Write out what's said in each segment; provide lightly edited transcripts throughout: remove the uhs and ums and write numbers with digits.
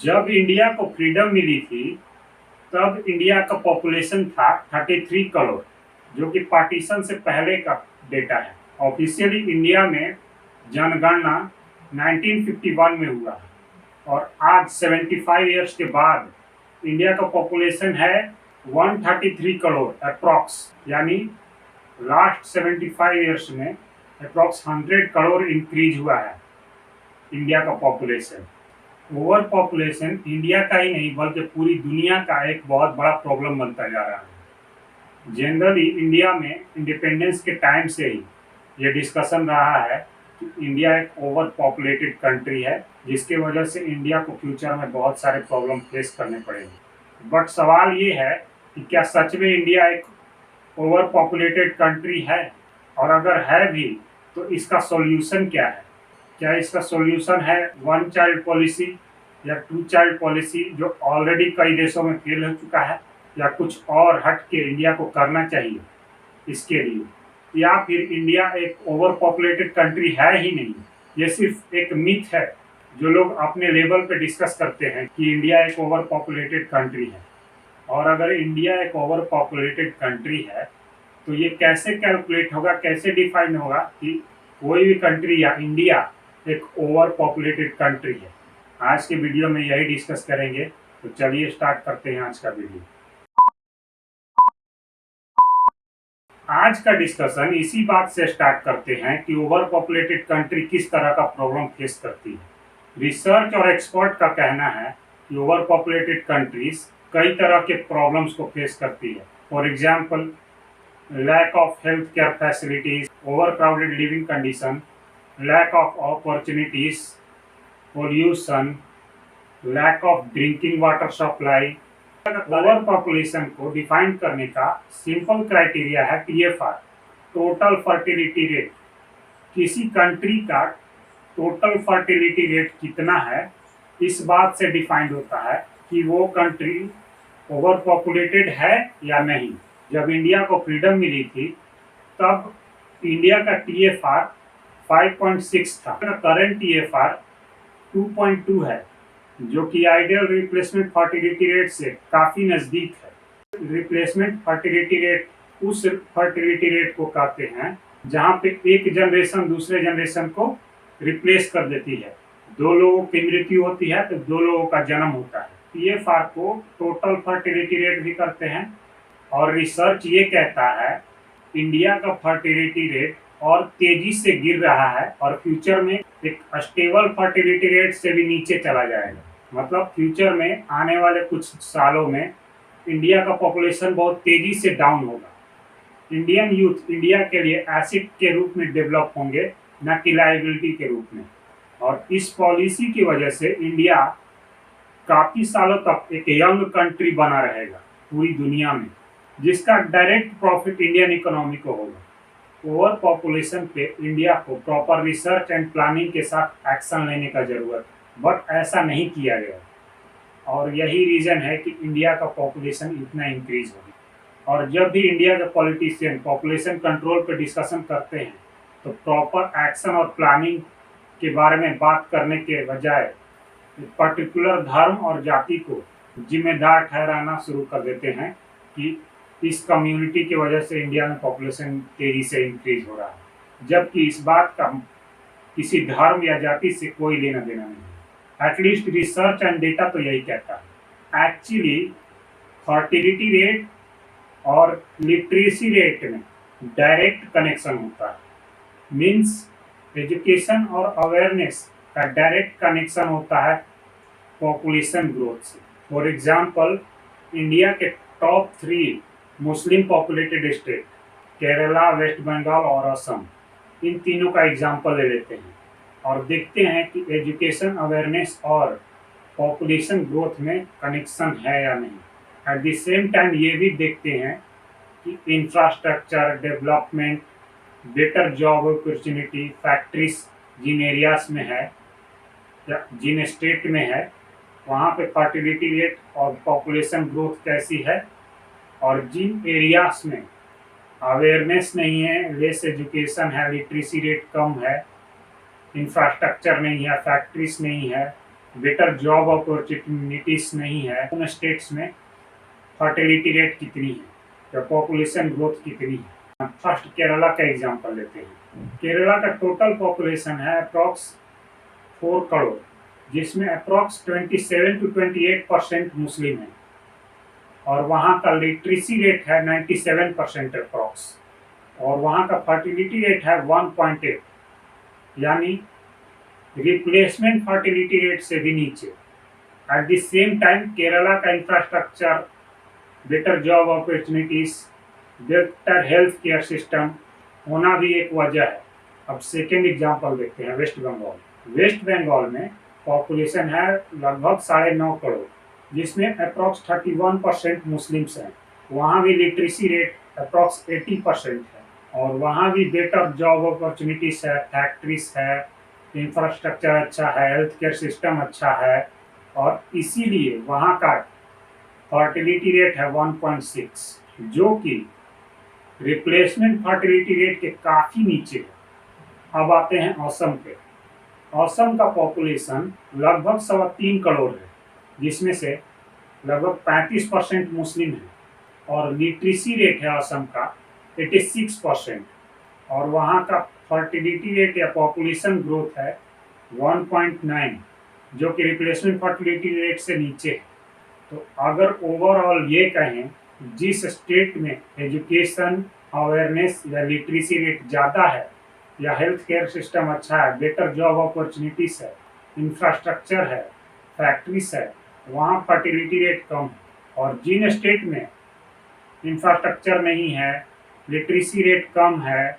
जब इंडिया को फ्रीडम मिली थी तब इंडिया का पॉपुलेशन था 33 करोड़, जो कि पार्टीशन से पहले का डेटा है। ऑफिशियली इंडिया में जनगणना 1951 में हुआ है और आज 75 इयर्स के बाद इंडिया का पॉपुलेशन है 133 करोड़ अप्रॉक्स, यानी लास्ट 75 इयर्स में अप्रॉक्स 100 करोड़ इंक्रीज हुआ है इंडिया का पॉपुलेशन। ओवर पॉपुलेशन इंडिया का ही नहीं बल्कि पूरी दुनिया का एक बहुत बड़ा प्रॉब्लम बनता जा रहा है। जनरली इंडिया में इंडिपेंडेंस के टाइम से ही ये डिस्कशन रहा है कि इंडिया एक ओवर पॉपुलेटेड कंट्री है, जिसके वजह से इंडिया को फ्यूचर में बहुत सारे प्रॉब्लम फेस करने पड़ेंगे। बट सवाल ये है कि क्या सच में इंडिया एक ओवर पॉपुलेटेड कंट्री है, और अगर है भी तो इसका सॉल्यूशन क्या है? क्या इसका सॉल्यूशन है वन चाइल्ड पॉलिसी या टू चाइल्ड पॉलिसी, जो ऑलरेडी कई देशों में फेल हो चुका है, या कुछ और हट के इंडिया को करना चाहिए इसके लिए, या फिर इंडिया एक ओवर पॉपुलेटेड कंट्री है ही नहीं, ये सिर्फ एक मिथ है जो लोग अपने लेवल पे डिस्कस करते हैं कि इंडिया एक ओवर पॉपुलेटेड कंट्री है। और अगर इंडिया एक ओवर पॉपुलेटेड कंट्री है तो ये कैसे कैलकुलेट होगा, कैसे डिफाइन होगा कि कोई भी कंट्री या इंडिया एक ओवर पॉपुलेटेड कंट्री है? आज के वीडियो में यही डिस्कस करेंगे, तो चलिए स्टार्ट करते हैं आज का वीडियो। आज का डिस्कशन इसी बात से स्टार्ट करते हैं कि ओवर पॉपुलेटेड कंट्री किस तरह का प्रॉब्लम फेस करती है। रिसर्च और एक्सपर्ट का कहना है कि ओवर पॉपुलेटेड कंट्रीज कई तरह के प्रॉब्लम्स को फेस करती है। For example, lack of health care facilities, over crowded living condition, lack of opportunities, pollution, lack of drinking water supply. Over population को डिफाइन करने का सिंपल क्राइटेरिया है TFR, टोटल फर्टिलिटी रेट। किसी country का total fertility rate कितना है, इस बात से डिफाइंड होता है कि वो कंट्री ओवर पॉपुलेटेड है या नहीं। जब इंडिया को फ्रीडम मिली थी तब इंडिया का TFR 5.6 था। करंट TFR 2.2 है, जो कि आइडियल रिप्लेसमेंट फर्टिलिटी रेट से काफ़ी नज़दीक है। रिप्लेसमेंट फर्टिलिटी रेट उस फर्टिलिटी रेट को कहते हैं जहाँ पे एक जनरेशन दूसरे जनरेशन को रिप्लेस कर देती है। दो लोगों की मृत्यु होती है तो दो लोगों का जन्म होता है। TFR को टोटल फर्टिलिटी रेट भी करते हैं। और रिसर्च ये कहता है इंडिया का फर्टिलिटी रेट और तेजी से गिर रहा है और फ्यूचर में एक स्टेबल फर्टिलिटी रेट से भी नीचे चला जाएगा। मतलब फ्यूचर में आने वाले कुछ सालों में इंडिया का पॉपुलेशन बहुत तेजी से डाउन होगा। इंडियन यूथ इंडिया के लिए एसिड के रूप में डेवलप होंगे, न कि लायबिलिटी के रूप में। और इस पॉलिसी की वजह से इंडिया काफ़ी सालों तक एक यंग कंट्री बना रहेगा पूरी दुनिया में, जिसका डायरेक्ट प्रॉफिट इंडियन इकोनॉमी को होगा। ओवर पॉपुलेशन पे इंडिया को प्रॉपर रिसर्च एंड प्लानिंग के साथ एक्शन लेने का जरूरत है, बट ऐसा नहीं किया गया और यही रीज़न है कि इंडिया का पॉपुलेशन इतना इंक्रीज हो गया। और जब भी इंडिया के पॉलिटिशियन पॉपुलेशन कंट्रोल पे डिस्कशन करते हैं तो प्रॉपर एक्शन और प्लानिंग के बारे में बात करने के बजाय पर्टिकुलर धर्म और जाति को जिम्मेदार ठहराना शुरू कर देते हैं कि इस कम्युनिटी की वजह से इंडिया में पॉपुलेशन तेजी से इंक्रीज हो रहा है, जबकि इस बात का किसी धर्म या जाति से कोई लेना देना नहीं है। एटलीस्ट रिसर्च एंड डेटा तो यही कहता है। एक्चुअली फर्टिलिटी रेट और लिटरेसी रेट में डायरेक्ट कनेक्शन होता है। मीन्स एजुकेशन और अवेयरनेस का डायरेक्ट कनेक्शन होता है पॉपुलेशन ग्रोथ से। फॉर एग्जाम्पल, इंडिया के top 3 Muslim populated state Kerala, West Bengal और असम, इन तीनों का एग्जाम्पल ले लेते हैं और देखते हैं कि एजुकेशन, अवेयरनेस और पॉपुलेशन ग्रोथ में कनेक्शन है या नहीं। एट द सेम टाइम ये भी देखते हैं कि infrastructure development, better job opportunity, factories जिन एरियाज में है या जिन स्टेट में है वहाँ पे फर्टिलिटी रेट और पॉपुलेशन ग्रोथ कैसी है, और जिन एरियाज में अवेयरनेस नहीं है, लेस एजुकेशन है, लिटरेसी रेट कम है, इंफ्रास्ट्रक्चर नहीं है, फैक्ट्रीज नहीं है, बेटर जॉब अपॉर्चुनिटीज नहीं है, उन स्टेट्स में फर्टिलिटी रेट कितनी है या पॉपुलेशन ग्रोथ कितनी है। फर्स्ट केरला का एग्जांपल लेते हैं। केरला का टोटल पॉपुलेशन है अप्रॉक्स 4 करोड़, जिसमें अप्रॉक्स 27 to 28% मुस्लिम है और वहाँ का लिटरेसी रेट है 97% अप्रॉक्स, और वहाँ का फर्टिलिटी रेट है 1.8, यानी रिप्लेसमेंट फर्टिलिटी रेट से भी नीचे। At the same time Kerala का infrastructure, better job opportunities, better health care system होना भी एक वजह है। अब सेकेंड एग्जांपल देखते हैं, वेस्ट बंगाल। वेस्ट बंगाल में पॉपुलेशन है लगभग 9.5 करोड़, जिसमें अप्रॉक्स 31% मुस्लिम्स हैं। वहाँ भी लिटरेसी रेट अप्रॉक्स 80% है और वहाँ भी बेटर जॉब अपॉर्चुनिटीज है, फैक्ट्रीज है, इंफ्रास्ट्रक्चर अच्छा है, हेल्थ केयर सिस्टम अच्छा है, और इसीलिए वहाँ का फर्टिलिटी रेट है 1.6, जो कि रिप्लेसमेंट फर्टिलिटी रेट के काफ़ी नीचे है। अब आते हैं असम पे। असम का पॉपुलेशन लगभग 3.25 करोड़ है, जिसमें से लगभग 35% मुस्लिम है और लिटरेसी रेट है असम का 86%, और वहाँ का फर्टिलिटी रेट या पॉपुलेशन ग्रोथ है 1.9, जो कि रिप्लेसमेंट फर्टिलिटी रेट से नीचे है। तो अगर ओवरऑल ये कहें, जिस स्टेट में एजुकेशन अवेयरनेस या लिटरेसी रेट ज़्यादा है या हेल्थ केयर सिस्टम अच्छा है, बेटर जॉब अपॉर्चुनिटीज है, इंफ्रास्ट्रक्चर है, फैक्ट्रीज है, वहाँ फर्टिलिटी रेट कम है। और जिन स्टेट में इंफ्रास्ट्रक्चर नहीं है, लिटरेसी रेट कम है,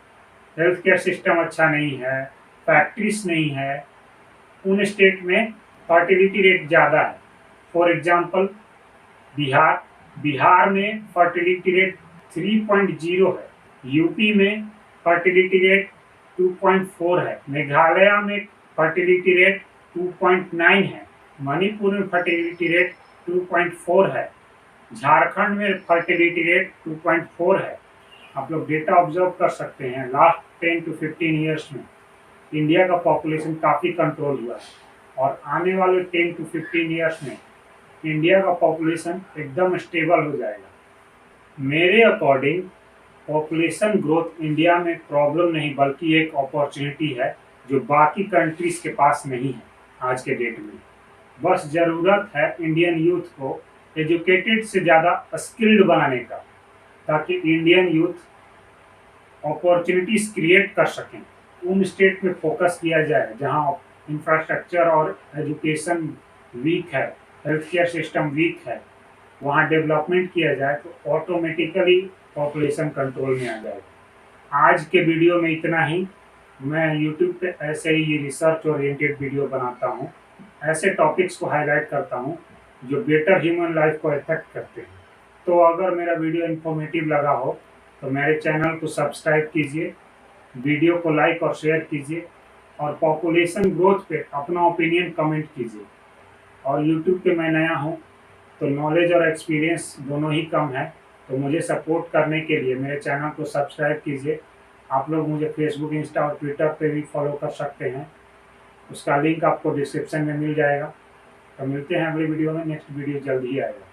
हेल्थ केयर सिस्टम अच्छा नहीं है, फैक्ट्रीज नहीं है, उन स्टेट में फर्टिलिटी रेट ज़्यादा है। फॉर एग्जांपल बिहार में फर्टिलिटी रेट 3.0 है, यूपी में फर्टिलिटी रेट 2.4 है, मेघालय में फर्टिलिटी रेट 2.9 है, मणिपुर में फर्टिलिटी रेट 2.4 है, झारखंड में फर्टिलिटी रेट 2.4 है। आप लोग डेटा ऑब्जर्व कर सकते हैं, लास्ट 10 to 15 ईयर्स में इंडिया का पॉपुलेशन काफ़ी कंट्रोल हुआ है और आने वाले 10 to 15 ईयर्स में इंडिया का पॉपुलेशन एकदम स्टेबल हो जाएगा। मेरे अकॉर्डिंग पॉपुलेशन ग्रोथ इंडिया में प्रॉब्लम नहीं बल्कि एक अपॉर्चुनिटी है जो बाकी कंट्रीज के पास नहीं है आज के डेट में। बस ज़रूरत है इंडियन यूथ को एजुकेटेड से ज़्यादा स्किल्ड बनाने का, ताकि इंडियन यूथ अपॉर्चुनिटीज क्रिएट कर सकें। उन स्टेट में फोकस किया जाए जहां इंफ्रास्ट्रक्चर और एजुकेशन वीक है, हेल्थ केयर सिस्टम वीक है, वहां डेवलपमेंट किया जाए तो ऑटोमेटिकली पॉपुलेशन कंट्रोल में आ जाएगा। आज के वीडियो में इतना ही। मैं यूट्यूब पे ऐसे ही रिसर्च ओरिएंटेड वीडियो बनाता हूँ, ऐसे टॉपिक्स को हाईलाइट करता हूँ जो बेटर ह्यूमन लाइफ को इफेक्ट करते हैं। तो अगर मेरा वीडियो इन्फॉर्मेटिव लगा हो तो मेरे चैनल को सब्सक्राइब कीजिए, वीडियो को लाइक और शेयर कीजिए, और पॉपुलेशन ग्रोथ पे अपना ओपिनियन कमेंट कीजिए। और यूट्यूब पे मैं नया हूँ तो नॉलेज और एक्सपीरियंस दोनों ही कम है, तो मुझे सपोर्ट करने के लिए मेरे चैनल को सब्सक्राइब कीजिए। आप लोग मुझे फेसबुक, इंस्टा और ट्विटर पे भी फॉलो कर सकते हैं, उसका लिंक आपको डिस्क्रिप्शन में मिल जाएगा। तो मिलते हैं अगली वीडियो में, नेक्स्ट वीडियो जल्द ही आएगा।